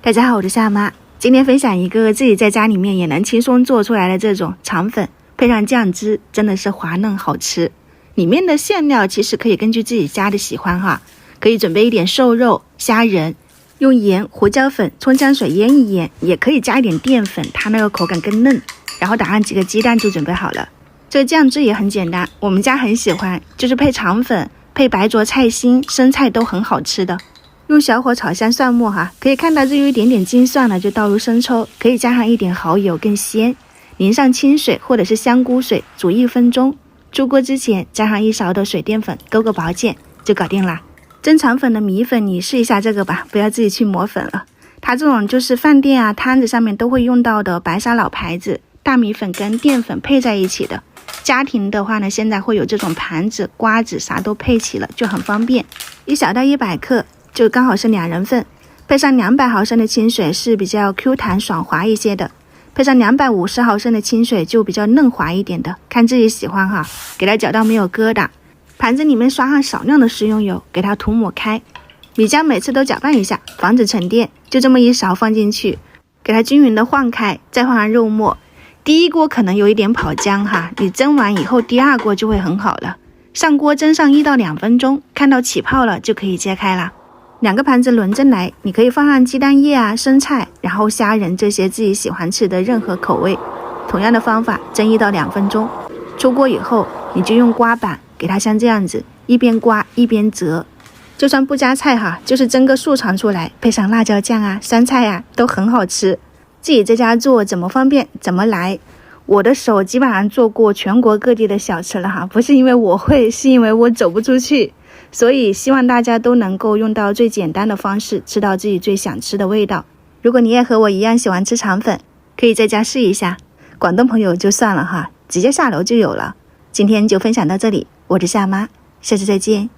大家好，我是夏妈。今天分享一个自己在家里面也能轻松做出来的这种肠粉，配上酱汁，真的是滑嫩好吃。里面的馅料其实可以根据自己家的喜欢哈，可以准备一点瘦肉、虾仁，用盐、胡椒粉、葱姜水腌一腌，也可以加一点淀粉，它那个口感更嫩。然后打上几个鸡蛋就准备好了。这个酱汁也很简单，我们家很喜欢，就是配肠粉、配白灼菜心、生菜都很好吃的。用小火炒香蒜末哈，可以看到这有一点点金蒜了，就倒入生抽，可以加上一点蚝油更鲜，淋上清水或者是香菇水，煮1分钟。出锅之前加上1勺的水淀粉，勾个薄茧就搞定啦。蒸肠粉的米粉你试一下这个吧，不要自己去磨粉了。它这种就是饭店啊摊子上面都会用到的白沙老牌子，大米粉跟淀粉配在一起的。家庭的话呢，现在会有这种盘子、瓜子啥都配齐了，就很方便。1小到100克就刚好是2人份，配上200毫升的清水是比较 Q 弹爽滑一些的，配上250毫升的清水就比较嫩滑一点的，看自己喜欢哈，给它搅到没有疙瘩。盘子里面刷上少量的食用油，给它涂抹开。米浆每次都搅拌一下，防止沉淀，就这么1勺放进去，给它均匀的晃开，再放上肉末。第一锅可能有一点跑浆哈，你蒸完以后第2锅就会很好了。上锅蒸上1到2分钟，看到起泡了就可以揭开了。2个盘子轮着来，你可以放上鸡蛋液啊、生菜，然后虾仁这些自己喜欢吃的任何口味。同样的方法蒸1到2分钟。出锅以后，你就用刮板给它像这样子，一边刮一边折。就算不加菜哈，就是蒸个素肠出来，配上辣椒酱啊、酸菜啊，都很好吃。自己在家做怎么方便怎么来。我的手基本上做过全国各地的小吃了哈，不是因为我会，是因为我走不出去。所以希望大家都能够用到最简单的方式，吃到自己最想吃的味道。如果你也和我一样喜欢吃肠粉，可以在家试一下。广东朋友就算了哈，直接下楼就有了。今天就分享到这里，我是夏妈，下次再见。